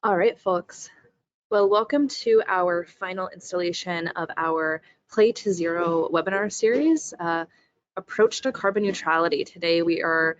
All right, folks. Well, welcome to our final installation of our Play to Zero webinar series, Approach to Carbon Neutrality. Today we are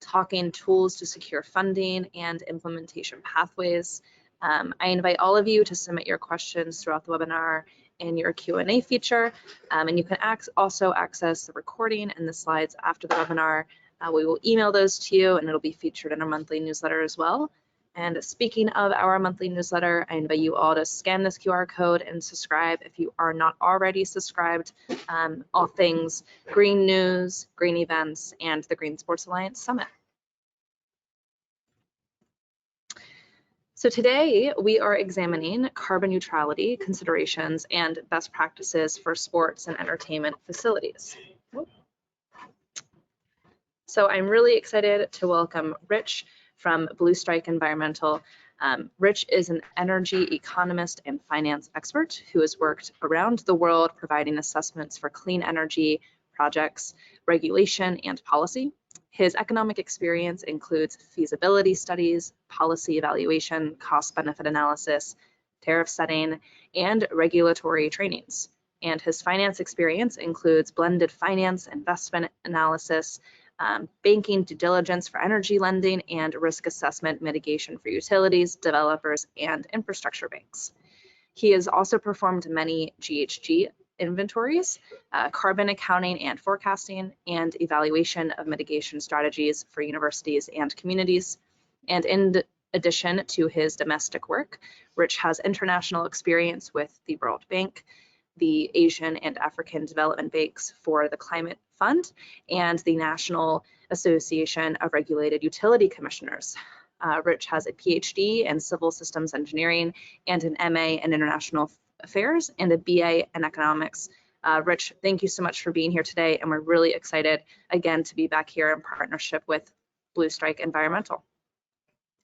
talking tools to secure funding and implementation pathways. I invite all of you to submit your questions throughout the webinar in your Q&A feature, and you can also access the recording and the slides after the webinar. We will email those to you, and it'll be featured in our monthly newsletter as well. And speaking of our monthly newsletter, I invite you all to scan this QR code and subscribe if you are not already subscribed. All things green news, green events, and the Green Sports Alliance Summit. So today we are examining carbon neutrality considerations and best practices for sports and entertainment facilities. So I'm really excited to welcome Rich from Blue Strike Environmental. Rich is an energy economist and finance expert who has worked around the world providing assessments for clean energy projects, regulation, and policy. His economic experience includes feasibility studies, policy evaluation, cost-benefit analysis, tariff setting, and regulatory trainings. And his finance experience includes blended finance, investment analysis, banking due diligence for energy lending, and risk assessment mitigation for utilities, developers, and infrastructure banks. He has also performed many GHG inventories, carbon accounting and forecasting, and evaluation of mitigation strategies for universities and communities. And in addition to his domestic work, Rich has international experience with the World Bank, the Asian and African Development Banks for the Climate Fund, and the National Association of Regulated Utility Commissioners. Rich has a PhD in Civil Systems Engineering and an MA in International Affairs and a BA in Economics. Rich, thank you so much for being here today, and we're really excited again to be back here in partnership with Blue Strike Environmental.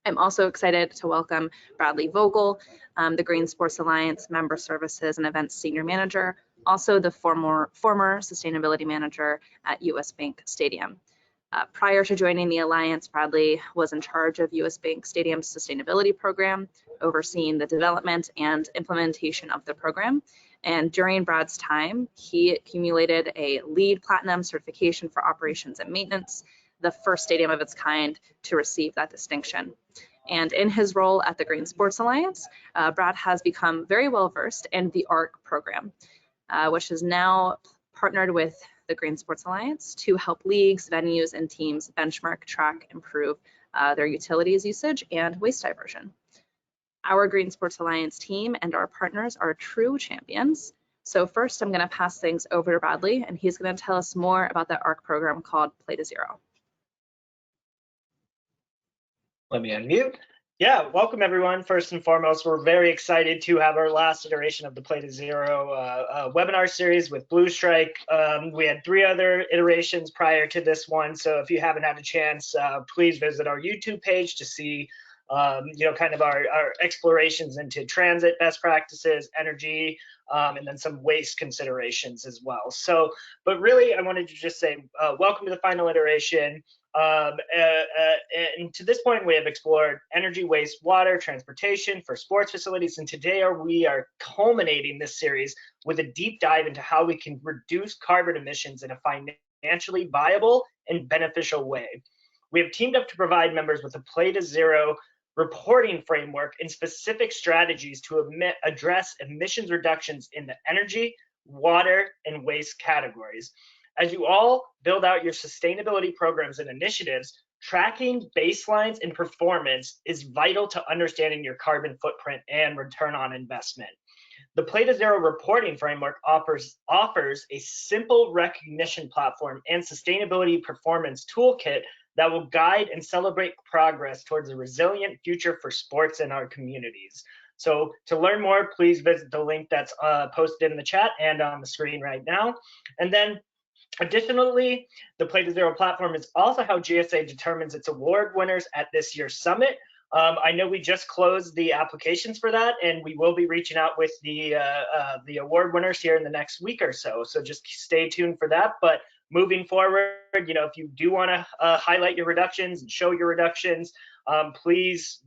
I'm also excited to welcome Bradley Vogel, the Green Sports Alliance Member Services and Events Senior Manager, also the former Sustainability Manager at US Bank Stadium. Prior to joining the Alliance, Bradley was in charge of US Bank Stadium's sustainability program, overseeing the development and implementation of the program. And during Brad's time, he accumulated a LEED Platinum certification for operations and maintenance, the first stadium of its kind to receive that distinction. And in his role at the Green Sports Alliance, Brad has become very well versed in the ARC program, which is now partnered with the Green Sports Alliance to help leagues, venues, and teams benchmark, track, improve their utilities usage and waste diversion. Our Green Sports Alliance team and our partners are true champions. So first, I'm going to pass things over to Bradley, and he's going to tell us more about the ARC program called Play to Zero. Let me unmute. Yeah, welcome everyone. First and foremost, we're very excited to have our last iteration of the Play to Zero webinar series with Blue Strike. We had 3 other iterations prior to this one, so if you haven't had a chance, please visit our YouTube page to see kind of our explorations into transit best practices, energy, and then some waste considerations as well. So, but really, I wanted to just say welcome to the final iteration. And to this point, we have explored energy, waste, water, transportation for sports facilities, and today we are culminating this series with a deep dive into how we can reduce carbon emissions in a financially viable and beneficial way. We have teamed up to provide members with a Play to Zero reporting framework and specific strategies to address emissions reductions in the energy, water, and waste categories. As you all build out your sustainability programs and initiatives, tracking baselines and performance is vital to understanding your carbon footprint and return on investment. The Play to Zero reporting framework offers a simple recognition platform and sustainability performance toolkit that will guide and celebrate progress towards a resilient future for sports in our communities. So to learn more, please visit the link that's posted in the chat and on the screen right now. And then additionally, the Play to Zero platform is also how GSA determines its award winners at this year's summit. I know we just closed the applications for that, and we will be reaching out with the award winners here in the next week or so. So just stay tuned for that. But moving forward, if you do want to highlight your reductions and show your reductions, please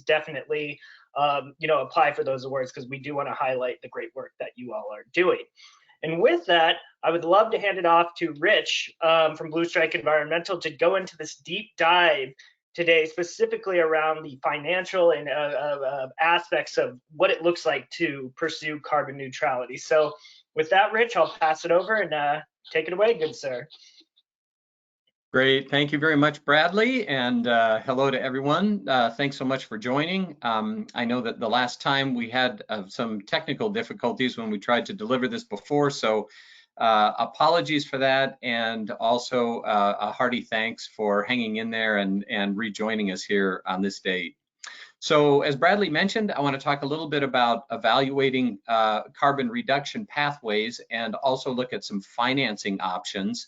definitely apply for those awards, because we do want to highlight the great work that you all are doing. And with that, I would love to hand it off to Rich from Blue Strike Environmental to go into this deep dive today, specifically around the financial and aspects of what it looks like to pursue carbon neutrality. So with that, Rich, I'll pass it over and take it away, good sir. Great. Thank you very much, Bradley, and hello to everyone. Thanks so much for joining. I know that the last time we had some technical difficulties when we tried to deliver this before, so apologies for that, and also a hearty thanks for hanging in there and rejoining us here on this date. So as Bradley mentioned, I want to talk a little bit about evaluating carbon reduction pathways and also look at some financing options.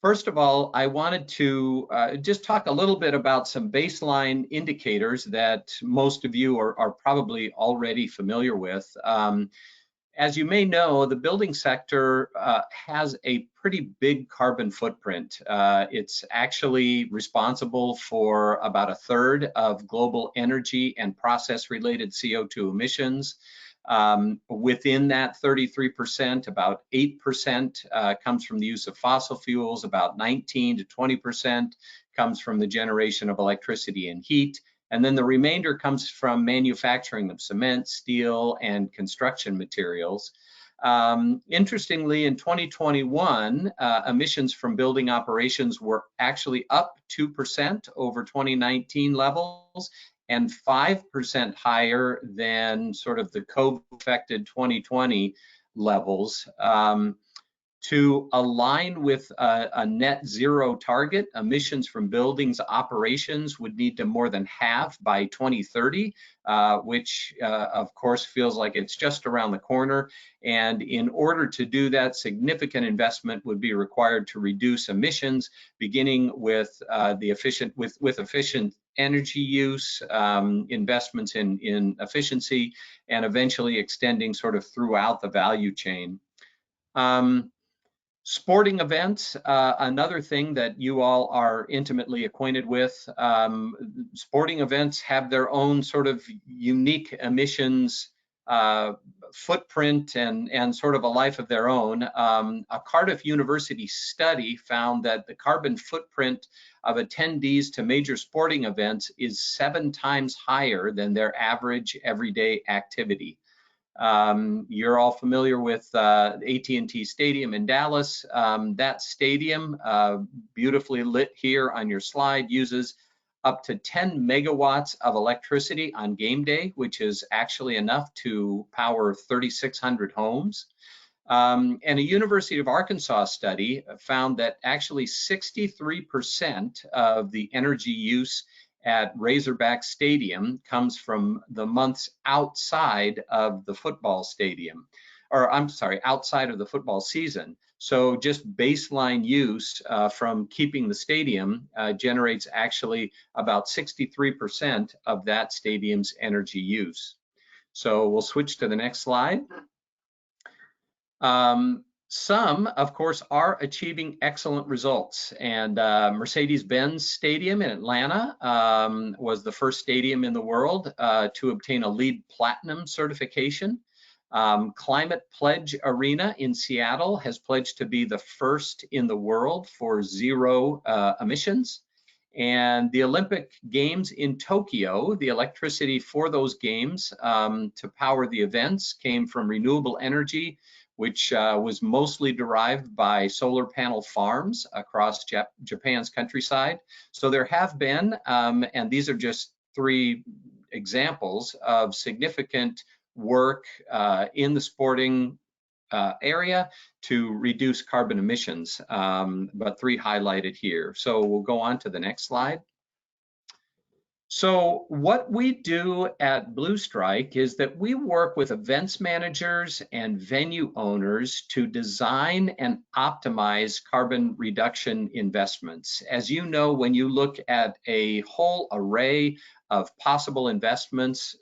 First of all, I wanted to just talk a little bit about some baseline indicators that most of you are probably already familiar with. As you may know, the building sector has a pretty big carbon footprint. It's actually responsible for about 1/3 of global energy and process-related CO2 emissions. Within that 33%, about 8% comes from the use of fossil fuels, about 19 to 20% comes from the generation of electricity and heat, and then the remainder comes from manufacturing of cement, steel, and construction materials. Interestingly, in 2021, emissions from building operations were actually up 2% over 2019 levels, and 5% higher than sort of the COVID-affected 2020 levels. To align with a net zero target, emissions from buildings operations would need to more than halve by 2030, which of course feels like it's just around the corner. And in order to do that, significant investment would be required to reduce emissions, beginning with efficient energy use, investments in efficiency, and eventually extending sort of throughout the value chain. Sporting events, another thing that you all are intimately acquainted with. Sporting events have their own sort of unique emissions footprint and sort of a life of their own. A Cardiff University study found that the carbon footprint of attendees to major sporting events is 7 times higher than their average everyday activity. You're all familiar with AT&T Stadium in Dallas. That stadium, beautifully lit here on your slide, uses up to 10 megawatts of electricity on game day, which is actually enough to power 3,600 homes. And a University of Arkansas study found that actually 63% of the energy use at Razorback Stadium comes from the months outside of the football stadium, or I'm sorry, outside of the football season. So just baseline use from keeping the stadium generates actually about 63% of that stadium's energy use. So we'll switch to the next slide. Some, of course, are achieving excellent results, and Mercedes-Benz Stadium in Atlanta was the first stadium in the world to obtain a LEED Platinum certification. Climate Pledge Arena in Seattle has pledged to be the first in the world for zero emissions. And the Olympic Games in Tokyo, the electricity for those games to power the events came from renewable energy, which was mostly derived by solar panel farms across Japan's countryside. So there have been, and these are just 3 examples of significant work in the sporting area to reduce carbon emissions, but 3 highlighted here. So we'll go on to the next slide. So what we do at Blue Strike is that we work with events managers and venue owners to design and optimize carbon reduction investments. As you know, when you look at a whole array of possible investments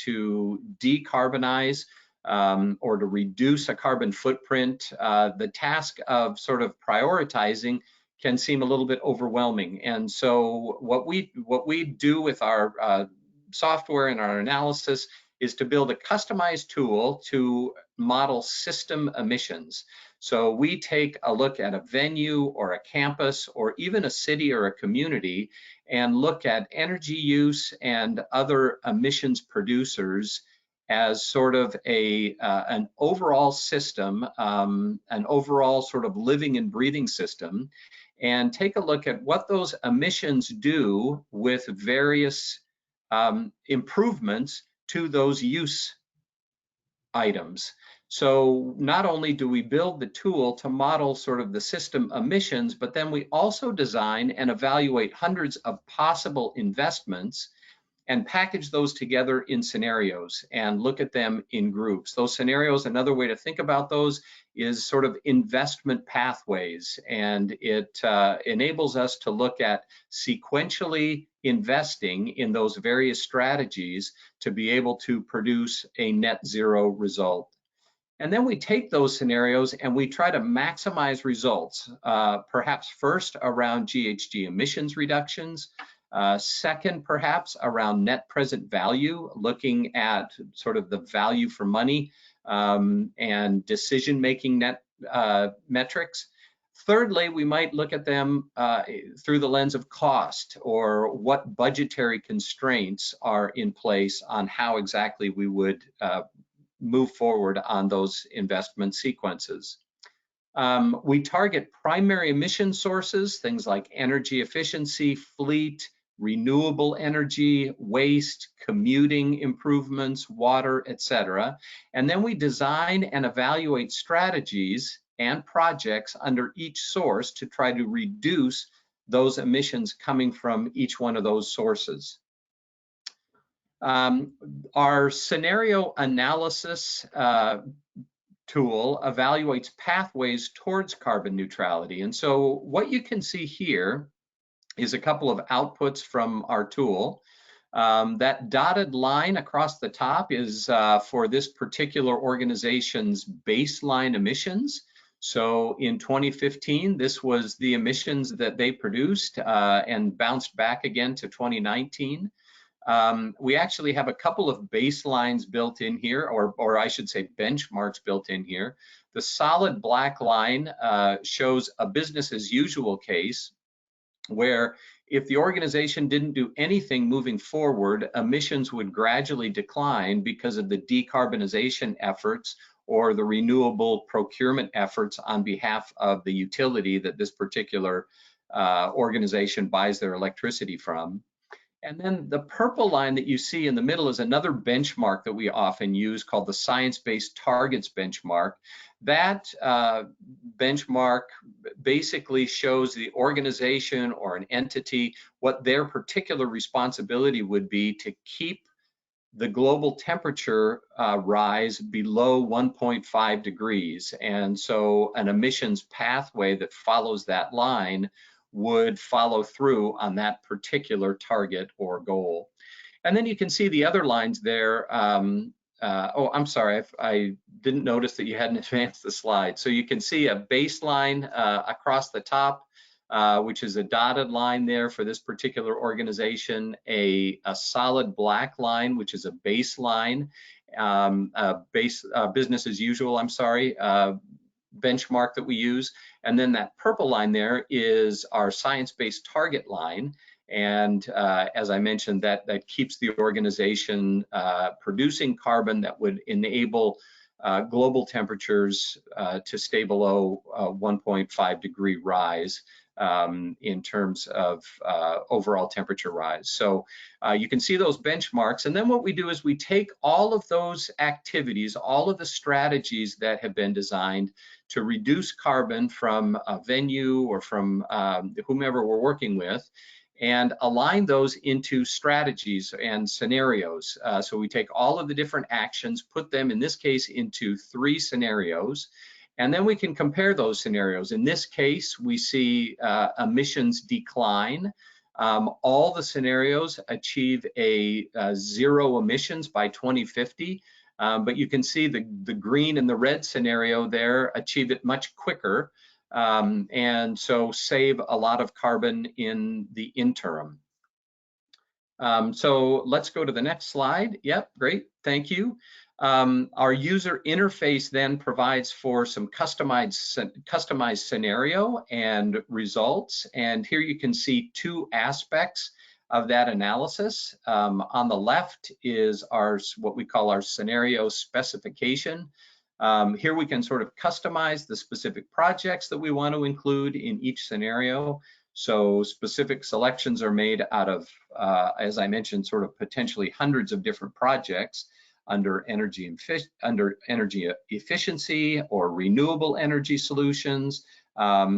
to decarbonize or to reduce a carbon footprint, the task of sort of prioritizing can seem a little bit overwhelming. And so what we do with our software and our analysis is to build a customized tool to model system emissions. So we take a look at a venue or a campus or even a city or a community and look at energy use and other emissions producers as sort of an overall system, an overall sort of living and breathing system, and take a look at what those emissions do with various improvements to those use items. So not only do we build the tool to model sort of the system emissions, but then we also design and evaluate hundreds of possible investments and package those together in scenarios and look at them in groups. Those scenarios, another way to think about those is sort of investment pathways, and it enables us to look at sequentially investing in those various strategies to be able to produce a net zero result. And then we take those scenarios and we try to maximize results, perhaps first around GHG emissions reductions, second, perhaps around net present value, looking at sort of the value for money and decision-making net metrics. Thirdly, we might look at them through the lens of cost, or what budgetary constraints are in place on how exactly we would move forward on those investment sequences. We target primary emission sources, things like energy efficiency, fleet, renewable energy, waste, commuting improvements, water, etc. And then we design and evaluate strategies and projects under each source to try to reduce those emissions coming from each one of those sources. Our scenario analysis tool evaluates pathways towards carbon neutrality. And so what you can see here is a couple of outputs from our tool. That dotted line across the top is for this particular organization's baseline emissions. So in 2015, this was the emissions that they produced and bounced back again to 2019. We actually have a couple of baselines built in here, or I should say benchmarks built in here. The solid black line shows a business as usual case where if the organization didn't do anything moving forward, emissions would gradually decline because of the decarbonization efforts or the renewable procurement efforts on behalf of the utility that this particular organization buys their electricity from. And then the purple line that you see in the middle is another benchmark that we often use called the Science-Based Targets benchmark. That benchmark basically shows the organization or an entity what their particular responsibility would be to keep the global temperature rise below 1.5 degrees. And so an emissions pathway that follows that line would follow through on that particular target or goal. And then you can see the other lines there. Oh, I'm sorry, I didn't notice that you hadn't advanced the slide. So you can see a baseline across the top, which is a dotted line there for this particular organization, a solid black line, which is a baseline, business as usual, I'm sorry, benchmark that we use. And then that purple line there is our science-based target line. And as I mentioned, that keeps the organization producing carbon that would enable global temperatures to stay below 1.5 degree rise in terms of overall temperature rise. So you can see those benchmarks. And then what we do is we take all of those activities, all of the strategies that have been designed to reduce carbon from a venue or from whomever we're working with, and align those into strategies and scenarios. So we take all of the different actions, put them in this case into 3 scenarios, and then we can compare those scenarios. In this case, we see emissions decline. All the scenarios achieve a 0 emissions by 2050. But you can see the green and the red scenario there achieve it much quicker, and so save a lot of carbon in the interim. So let's go to the next slide. Yep, great, thank you. Our user interface then provides for some customized scenario and results. And here you can see two aspects of that analysis. On the left is what we call our scenario specification. Here we can sort of customize the specific projects that we want to include in each scenario. So specific selections are made out of, as I mentioned, sort of potentially hundreds of different projects under energy efficiency or renewable energy solutions.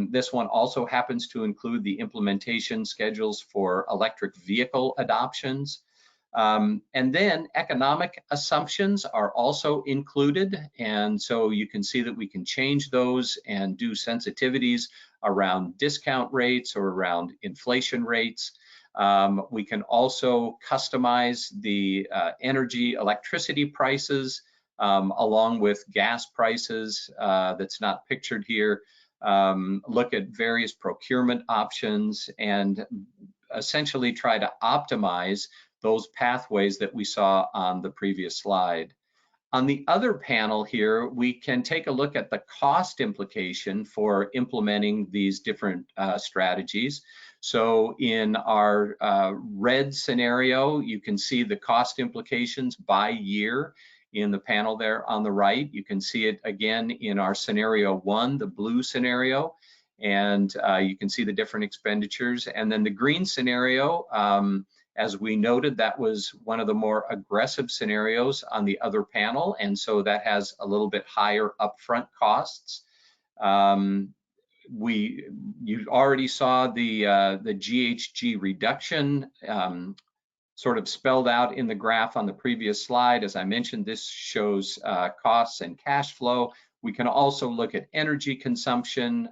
This one also happens to include the implementation schedules for electric vehicle adoptions. And then economic assumptions are also included. And so you can see that we can change those and do sensitivities around discount rates or around inflation rates. We can also customize the electricity prices along with gas prices that's not pictured here. Look at various procurement options and essentially try to optimize those pathways that we saw on the previous slide. On the other panel here, we can take a look at the cost implication for implementing these different strategies. So in our red scenario, you can see the cost implications by year in the panel there on the right. You can see it again in our scenario 1, the blue scenario, and you can see the different expenditures. And then the green scenario, as we noted, that was one of the more aggressive scenarios on the other panel, and so that has a little bit higher upfront costs. You already saw the GHG reduction sort of spelled out in the graph on the previous slide. As I mentioned, this shows costs and cash flow. We can also look at energy consumption.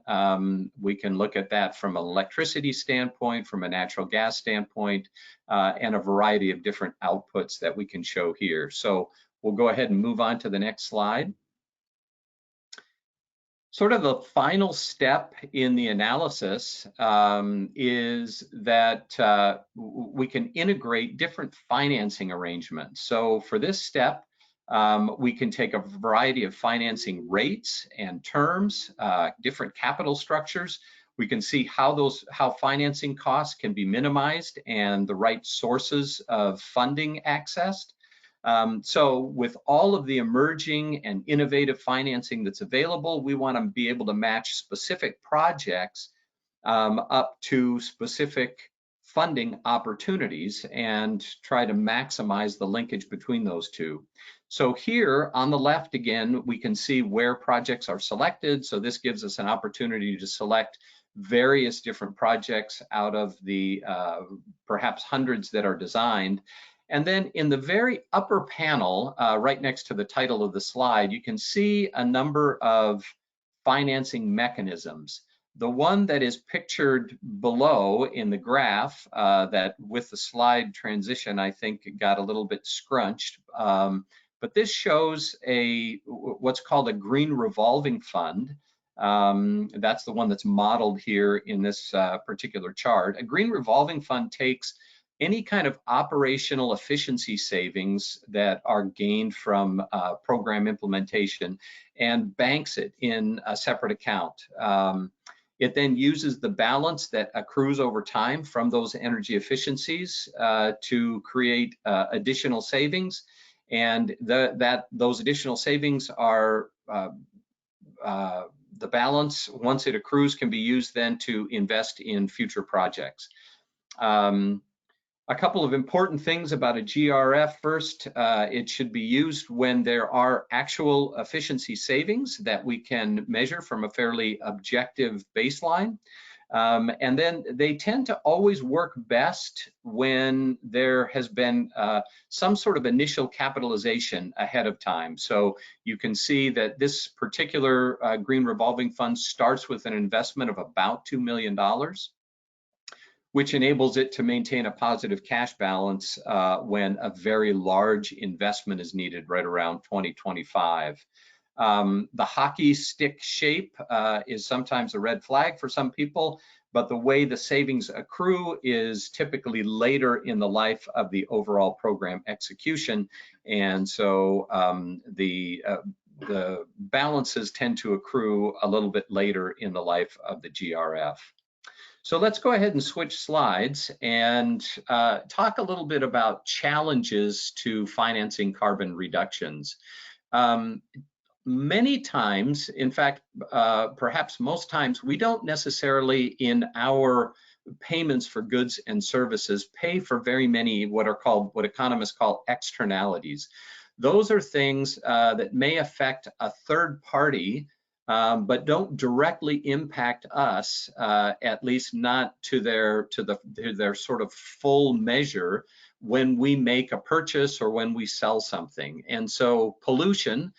We can look at that from an electricity standpoint, from a natural gas standpoint, and a variety of different outputs that we can show here. So we'll go ahead and move on to the next slide. Sort of the final step in the analysis is that we can integrate different financing arrangements. So for this step, we can take a variety of financing rates and terms, different capital structures. We can see how financing costs can be minimized and the right sources of funding accessed. So with all of the emerging and innovative financing that's available, we want to be able to match specific projects up to specific funding opportunities and try to maximize the linkage between those two. So here on the left, again, we can see where projects are selected. So this gives us an opportunity to select various different projects out of the perhaps hundreds that are designed. And then in the very upper panel, right next to the title of the slide, you can see a number of financing mechanisms. The one that is pictured below in the graph that with the slide transition, I think got a little bit scrunched, but this shows what's called a green revolving fund. That's the one that's modeled here in this particular chart. A green revolving fund takes any kind of operational efficiency savings that are gained from program implementation and banks it in a separate account. It then uses the balance that accrues over time from those energy efficiencies to create additional savings, and those additional savings are the balance, once it accrues, can be used then to invest in future projects. A couple of important things about a GRF. First, it should be used when there are actual efficiency savings that we can measure from a fairly objective baseline. And then they tend to always work best when there has been some sort of initial capitalization ahead of time. So you can see that this particular green revolving fund starts with an investment of about $2 million. which enables it to maintain a positive cash balance when a very large investment is needed right around 2025. The hockey stick shape is sometimes a red flag for some people, but the way the savings accrue is typically later in the life of the overall program execution. And so the balances tend to accrue a little bit later in the life of the GRF. So let's go ahead and switch slides and talk a little bit about challenges to financing carbon reductions. Many times, in fact, perhaps most times, we don't necessarily in our payments for goods and services pay for very many what economists call externalities. Those are things that may affect a third party, but don't directly impact us, at least not to their sort of full measure when we make a purchase or when we sell something. And so pollution,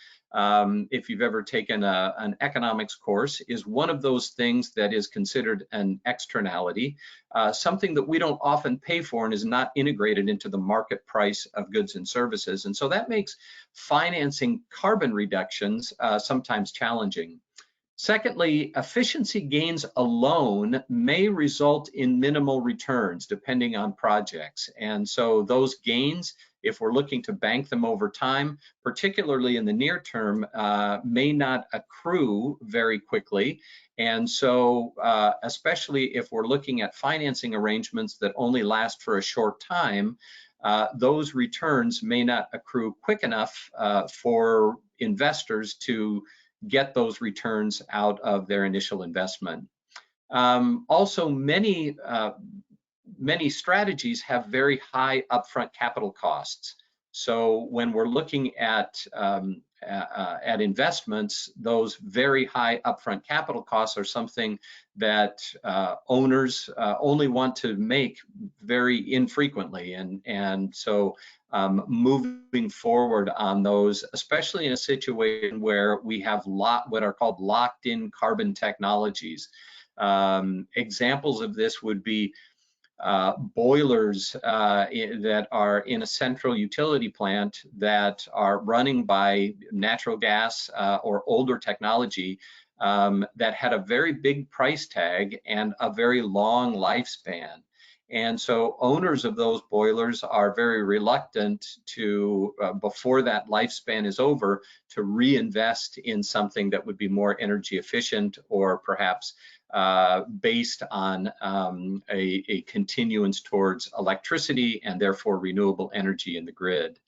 if you've ever taken an economics course, is one of those things that is considered an externality, something that we don't often pay for and is not integrated into the market price of goods and services. And so that makes financing carbon reductions sometimes challenging. Secondly, efficiency gains alone may result in minimal returns depending on projects. And so those gains, if we're looking to bank them over time, particularly in the near term, may not accrue very quickly. And so especially if we're looking at financing arrangements that only last for a short time, those returns may not accrue quick enough for investors to get those returns out of their initial investment. Also, many strategies have very high upfront capital costs. So when we're looking at investments, those very high upfront capital costs are something that owners only want to make very infrequently, and so moving forward on those, especially in a situation where we have what are called locked-in carbon technologies. Examples of this would be boilers that are in a central utility plant that are running by natural gas or older technology that had a very big price tag and a very long lifespan. And so owners of those boilers are very reluctant to, before that lifespan is over, to reinvest in something that would be more energy efficient or perhaps based on a continuance towards electricity and therefore renewable energy in the grid.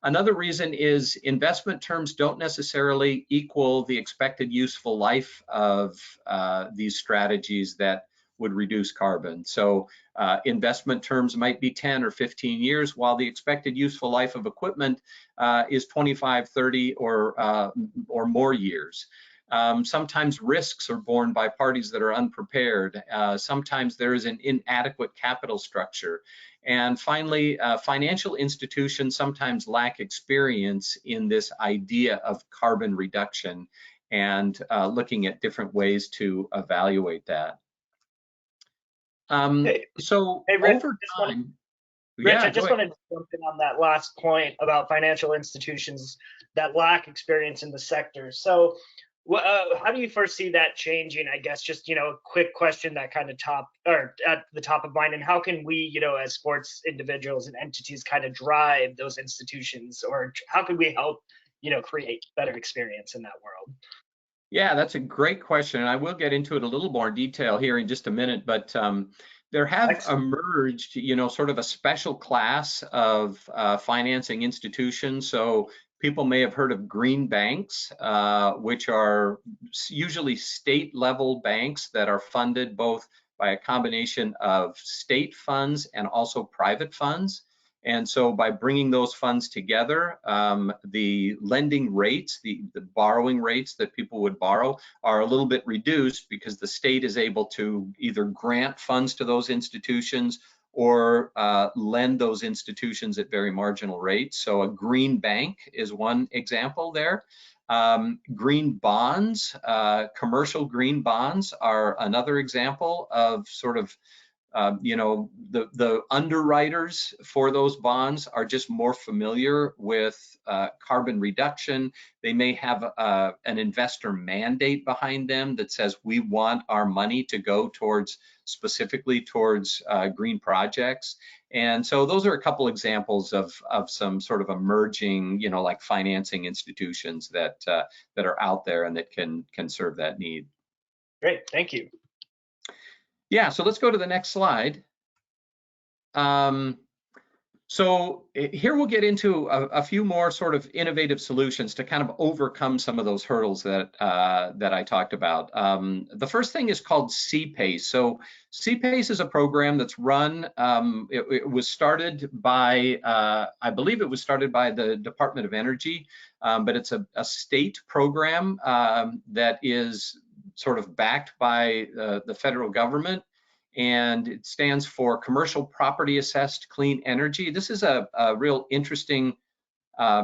Another reason is investment terms don't necessarily equal the expected useful life of these strategies that would reduce carbon. So investment terms might be 10 or 15 years, while the expected useful life of equipment is 25, 30, or more years. Sometimes risks are borne by parties that are unprepared. Sometimes there is an inadequate capital structure. And finally, financial institutions sometimes lack experience in this idea of carbon reduction and looking at different ways to evaluate that. So Rich, over time, Rich, I just wanted to jump in on that last point about financial institutions that lack experience in the sector. So how do you foresee that changing? I guess just, a quick question that kind of at the top of mind, and how can we, as sports individuals and entities kind of drive those institutions, or how can we help, create better experience in that world? Yeah, that's a great question, and I will get into it a little more detail here in just a minute, but there have emerged, sort of a special class of financing institutions. So people may have heard of green banks, which are usually state-level banks that are funded both by a combination of state funds and also private funds. And so by bringing those funds together, the lending rates, the borrowing rates that people would borrow are a little bit reduced because the state is able to either grant funds to those institutions or lend those institutions at very marginal rates. So a green bank is one example there. Green bonds, commercial green bonds are another example of sort of You know, the underwriters for those bonds are just more familiar with carbon reduction. They may have an investor mandate behind them that says we want our money to go towards, specifically towards green projects. And so those are a couple examples of some sort of emerging, you know, like financing institutions that that are out there and that can serve that need. Great, thank you. Yeah, so let's go to the next slide. So here we'll get into a few more sort of innovative solutions to kind of overcome some of those hurdles that that I talked about. The first thing is called CPACE. So CPACE is a program that's run. It was started by, I believe it was started by the Department of Energy, but it's a state program that is sort of backed by the federal government. And it stands for Commercial Property Assessed Clean Energy. This is a real interesting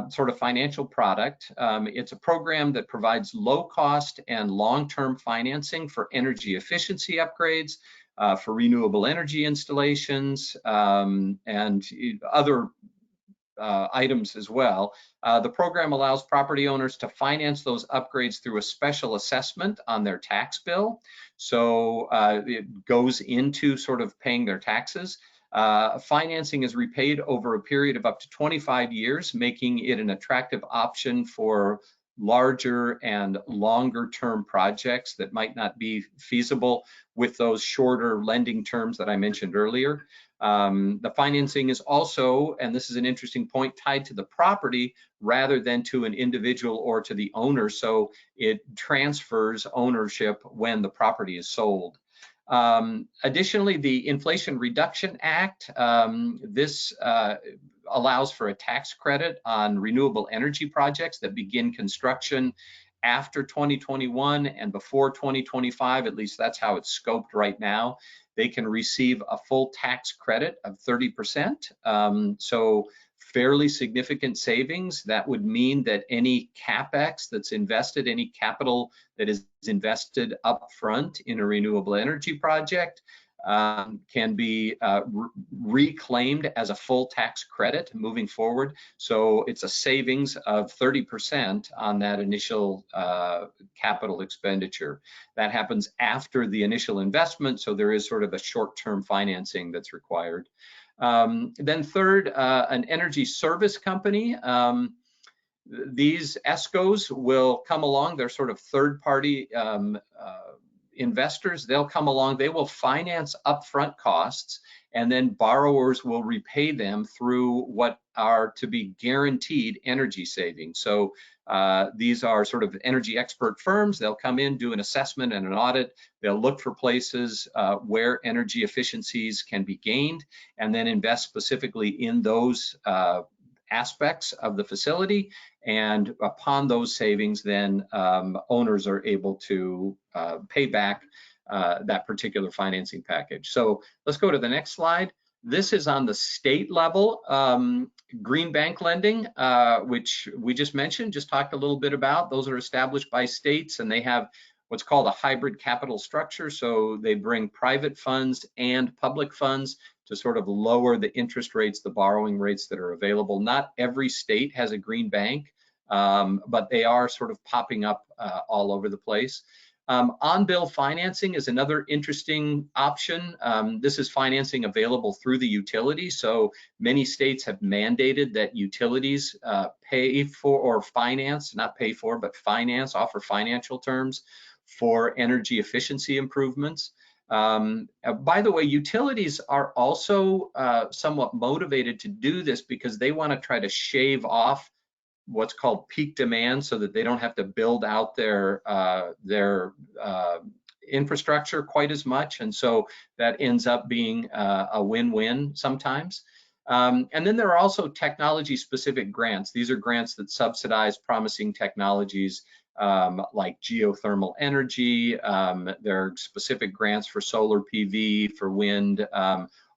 sort of financial product. It's a program that provides low cost and long-term financing for energy efficiency upgrades, for renewable energy installations, and other items as well. The program allows property owners to finance those upgrades through a special assessment on their tax bill. So it goes into sort of paying their taxes. Financing is repaid over a period of up to 25 years, making it an attractive option for larger and longer term projects that might not be feasible with those shorter lending terms that I mentioned earlier. The financing is also, and this is an interesting point, tied to the property rather than to an individual or to the owner. So it transfers ownership when the property is sold. Additionally, the Inflation Reduction Act, this allows for a tax credit on renewable energy projects that begin construction after 2021 and before 2025, at least that's how it's scoped right now. They can receive a full tax credit of 30%. So fairly significant savings. That would mean that any CapEx that's invested, any capital that is invested upfront in a renewable energy project can be reclaimed as a full tax credit moving forward. So it's a savings of 30% on that initial capital expenditure. That happens after the initial investment, so there is sort of a short-term financing that's required. Then third, an energy service company. These ESCOs will come along. They're sort of third-party investors. They'll come along, they will finance upfront costs, and then borrowers will repay them through what are to be guaranteed energy savings. So these are sort of energy expert firms. They'll come in, do an assessment and an audit. They'll look for places where energy efficiencies can be gained, and then invest specifically in those aspects of the facility. And upon those savings, then owners are able to pay back that particular financing package. So let's go to the next slide. This is on the state level. Green bank lending, which we just mentioned, just talked a little bit about. Those are established by states, and they have what's called a hybrid capital structure. So they bring private funds and public funds to sort of lower the interest rates, the borrowing rates that are available. Not every state has a green bank, but they are sort of popping up all over the place. On-bill financing is another interesting option. This is financing available through the utility. So many states have mandated that utilities pay for or finance, not pay for, but finance, offer financial terms for energy efficiency improvements. By the way, utilities are also somewhat motivated to do this because they want to try to shave off what's called peak demand so that they don't have to build out their infrastructure quite as much. And so that ends up being a win-win sometimes. And then there are also technology-specific grants. These are grants that subsidize promising technologies like geothermal energy. There are specific grants for solar PV, for wind.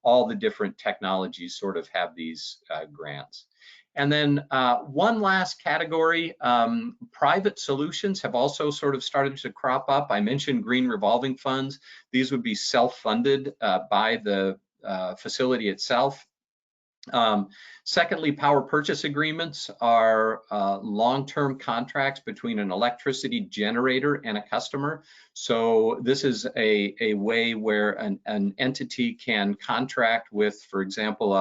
All the different technologies sort of have these grants. And then one last category, private solutions have also sort of started to crop up. I mentioned green revolving funds. These would be self-funded by the facility itself. Secondly, power purchase agreements are long-term contracts between an electricity generator and a customer. So this is a way where an entity can contract with, for example,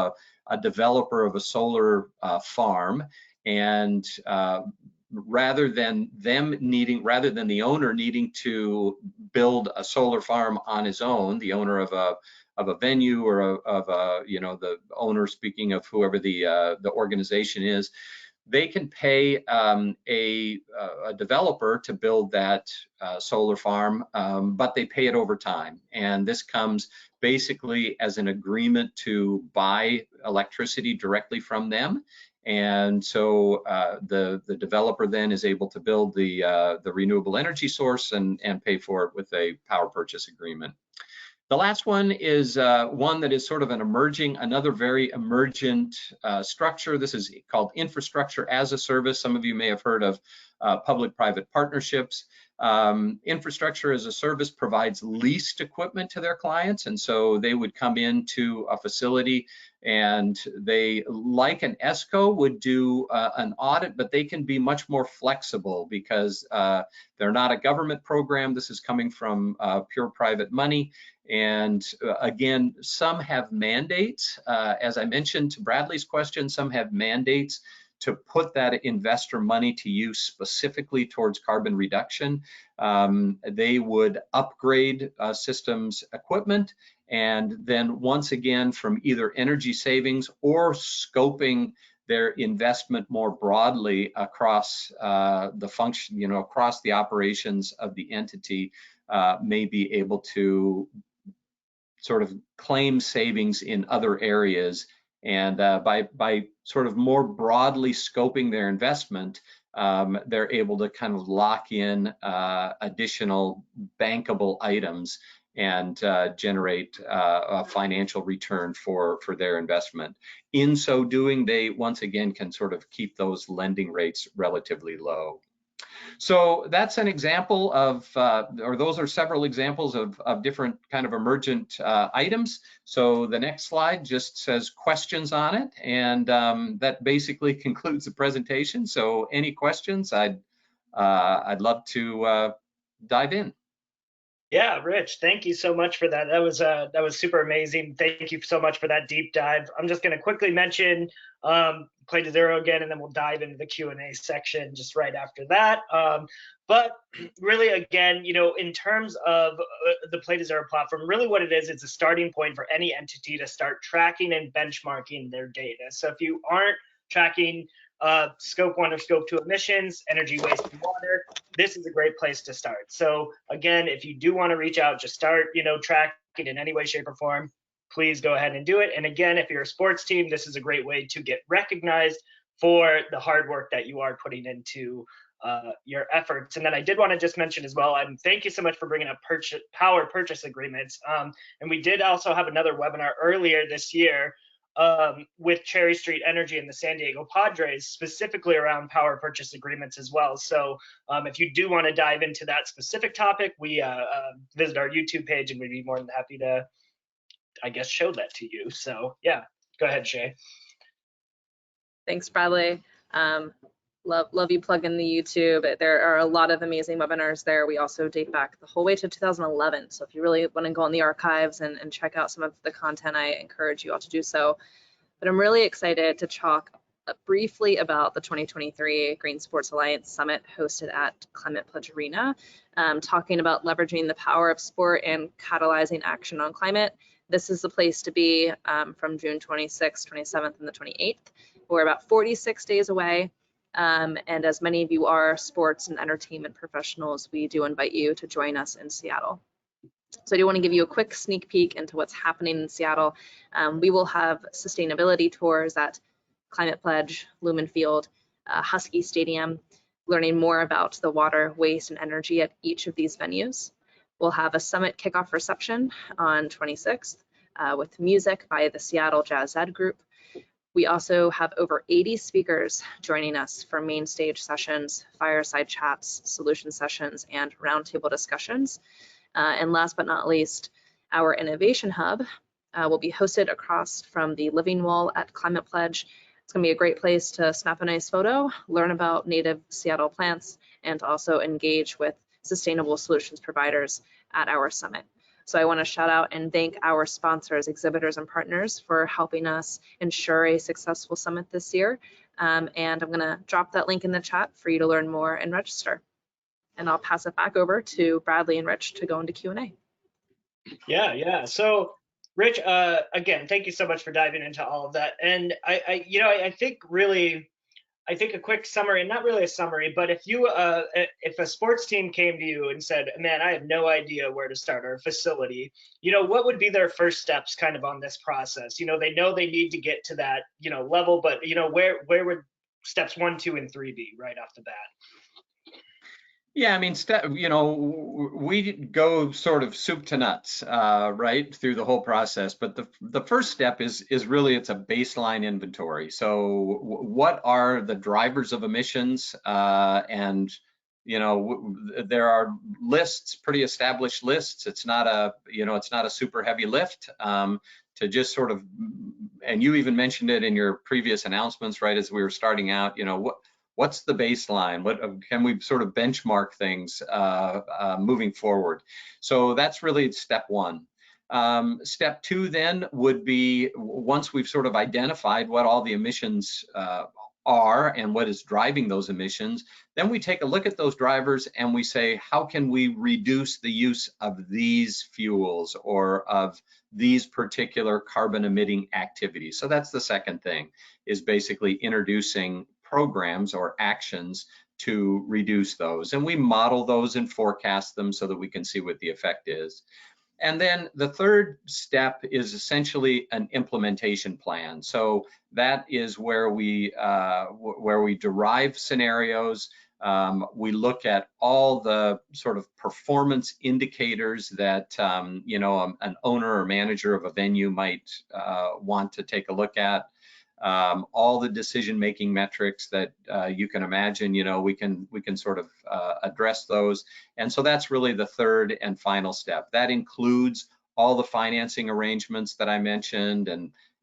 a developer of a solar farm, and rather than the owner needing to build a solar farm on his own, the owner of a venue or of a, you know, the owner, speaking of whoever the organization is, they can pay a developer to build that solar farm, but they pay it over time. And this comes basically as an agreement to buy electricity directly from them. And so the developer then is able to build the renewable energy source and pay for it with a power purchase agreement. The last one is one that is sort of another very emergent structure. This is called infrastructure as a service. Some of you may have heard of public-private partnerships. Infrastructure as a service provides leased equipment to their clients, and so they would come into a facility and they, like an ESCO, would do an audit, but they can be much more flexible because they're not a government program. This is coming from pure private money. And again, some have mandates. As I mentioned to Bradley's question, some have mandates to put that investor money to use specifically towards carbon reduction. They would upgrade systems equipment, and then once again, from either energy savings or scoping their investment more broadly across the function, across the operations of the entity, may be able to sort of claim savings in other areas. And by sort of more broadly scoping their investment, they're able to kind of lock in additional bankable items and generate a financial return for their investment. In so doing, they once again can sort of keep those lending rates relatively low. So that's an example of, or those are several examples of different kind of emergent items. So the next slide just says questions on it, and that basically concludes the presentation. So any questions, I'd love to dive in. Yeah, Rich, thank you so much for that. That was super amazing. Thank you so much for that deep dive. I'm just going to quickly mention Play to Zero again, and then we'll dive into the Q&A section just right after that. But really, again, in terms of the Play to Zero platform, really what it is, it's a starting point for any entity to start tracking and benchmarking their data. So if you aren't tracking Scope 1 or Scope 2 emissions, energy, waste, and water, this is a great place to start. So again, if you do want to reach out, just start, tracking in any way, shape, or form, please go ahead and do it. And again, if you're a sports team, this is a great way to get recognized for the hard work that you are putting into your efforts. And then I did want to just mention as well, and thank you so much for bringing up power purchase agreements. And we did also have another webinar earlier this year with Cherry Street Energy and the San Diego Padres, specifically around power purchase agreements as well. So if you do want to dive into that specific topic, we visit our YouTube page, and we'd be more than happy to, I guess, show that to you. So yeah, go ahead, Shay. Thanks, Bradley. Love you plugging the YouTube. There are a lot of amazing webinars there. We also date back the whole way to 2011. So if you really want to go on the archives and check out some of the content, I encourage you all to do so. But I'm really excited to talk briefly about the 2023 Green Sports Alliance Summit hosted at Climate Pledge Arena, talking about leveraging the power of sport and catalyzing action on climate. This is the place to be from June 26th, 27th, and the 28th. We're about 46 days away. And as many of you are sports and entertainment professionals, we do invite you to join us in Seattle. So I do want to give you a quick sneak peek into what's happening in Seattle. We will have sustainability tours at Climate Pledge, Lumen Field, Husky Stadium, learning more about the water, waste, and energy at each of these venues. We'll have a summit kickoff reception on 26th with music by the Seattle Jazz Ed Group. We also have over 80 speakers joining us for main stage sessions, fireside chats, solution sessions, and roundtable discussions. And last but not least, our Innovation Hub will be hosted across from the Living Wall at Climate Pledge. It's going to be a great place to snap a nice photo, learn about native Seattle plants, and also engage with sustainable solutions providers at our summit. So I want to shout out and thank our sponsors, exhibitors, and partners for helping us ensure a successful summit this year. And I'm going to drop that link in the chat for you to learn more and register. And I'll pass it back over to Bradley and Rich to go into Q&A. Yeah. So, Rich, again, thank you so much for diving into all of that. And I think a quick summary, and not really a summary, but if a sports team came to you and said, man, I have no idea where to start our facility, what would be their first steps kind of on this process? They know they need to get to that, level, but, where would steps 1, 2, and 3 be right off the bat? Yeah, I mean, we go sort of soup to nuts, right, through the whole process. But the first step is really it's a baseline inventory. So what are the drivers of emissions? And there are lists, pretty established lists. It's not a super heavy lift to just sort of, and you even mentioned it in your previous announcements, right, as we were starting out. What's the baseline? What can we sort of benchmark things moving forward? So that's really step 1. Step 2 then would be, once we've sort of identified what all the emissions are and what is driving those emissions, then we take a look at those drivers and we say, how can we reduce the use of these fuels or of these particular carbon emitting activities? So that's the second thing, is basically introducing programs or actions to reduce those. And we model those and forecast them so that we can see what the effect is. And then the third step is essentially an implementation plan. So that is where we derive scenarios. We look at all the sort of performance indicators that an owner or manager of a venue might want to take a look at. All the decision-making metrics that you can imagine, we can sort of address those. And so that's really the third and final step. That includes all the financing arrangements that I mentioned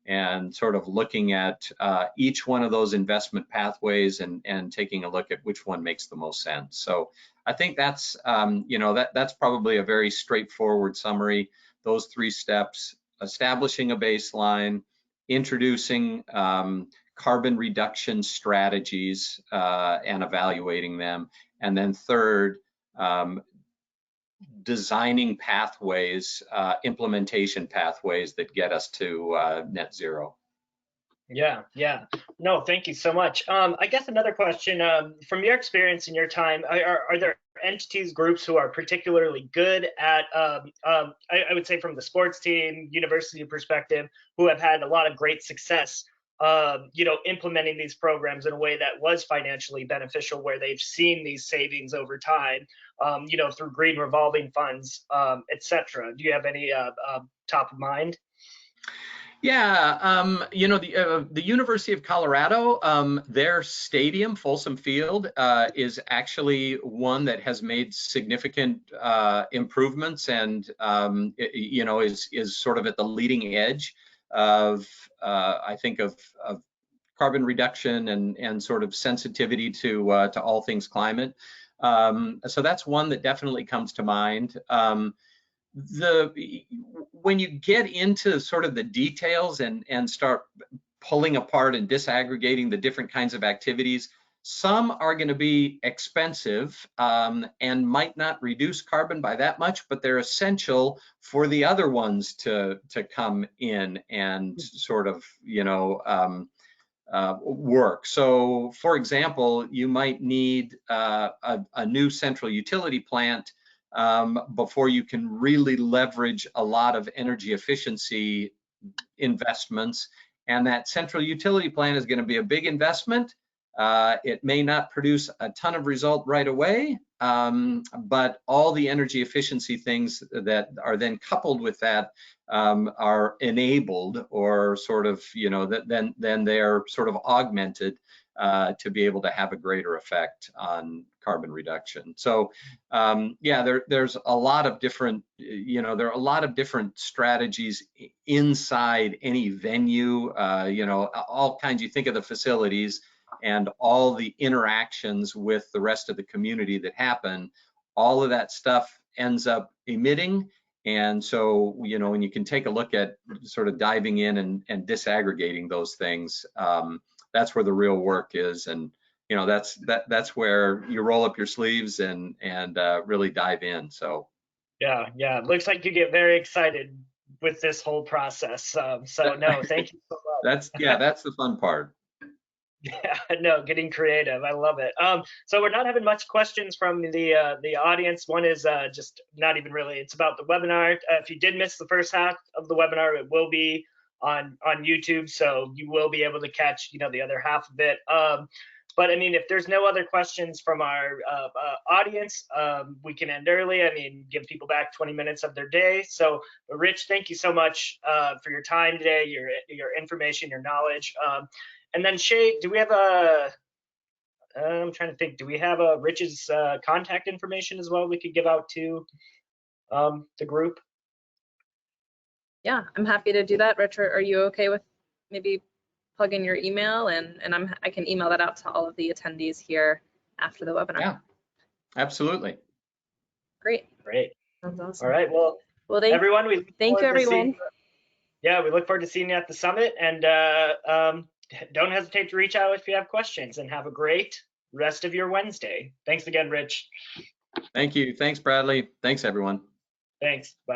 and sort of looking at each one of those investment pathways and taking a look at which one makes the most sense. So I think that's, that's probably a very straightforward summary. Those 3 steps: establishing a baseline, introducing carbon reduction strategies and evaluating them, and then third, designing pathways, implementation pathways that get us to net zero. Yeah. No, thank you so much. I guess another question, from your experience in your time, are there entities, groups who are particularly good at, I would say from the sports team, university perspective, who have had a lot of great success, implementing these programs in a way that was financially beneficial, where they've seen these savings over time, through green revolving funds, et cetera? Do you have any top of mind? Yeah, the University of Colorado, their stadium, Folsom Field, is actually one that has made significant improvements and, is sort of at the leading edge of, I think, of carbon reduction and sort of sensitivity to all things climate. So that's one that definitely comes to mind. When you get into sort of the details and start pulling apart and disaggregating the different kinds of activities, some are going to be expensive and might not reduce carbon by that much, but they're essential for the other ones to come in and sort of work. So, for example, you might need a new central utility plant before you can really leverage a lot of energy efficiency investments. And that central utility plant is going to be a big investment, It may not produce a ton of result right away, but all the energy efficiency things that are then coupled with that are enabled, or sort of, then they're sort of augmented to be able to have a greater effect on carbon reduction. So yeah, there's a lot of different, there are a lot of different strategies inside any venue, all kinds. You think of the facilities and all the interactions with the rest of the community that happen, all of that stuff ends up emitting. And so, when you can take a look at sort of diving in and disaggregating those things, that's where the real work is. And that's where you roll up your sleeves and really dive in. So yeah, it looks like you get very excited with this whole process. So no, thank you so much. That's the fun part. Yeah, no, getting creative. I love it. So we're not having much questions from the audience. One is just not even really. It's about the webinar. If you did miss the first half of the webinar, it will be on YouTube, so you will be able to catch the other half of it. But I mean, if there's no other questions from our audience, we can end early. I mean, give people back 20 minutes of their day. So, Rich, thank you so much for your time today, your information, your knowledge. And then Shay, do we have I'm trying to think, do we have Rich's contact information as well we could give out to the group? Yeah, I'm happy to do that. Rich, are you okay with maybe plug in your email, and I can email that out to all of the attendees here after the webinar. Yeah, absolutely. Great. Sounds awesome. All right. Well, everyone, thank you, everyone. Yeah, we look forward to seeing you at the summit, and don't hesitate to reach out if you have questions, and have a great rest of your Wednesday. Thanks again, Rich. Thank you. Thanks, Bradley. Thanks, everyone. Thanks. Bye.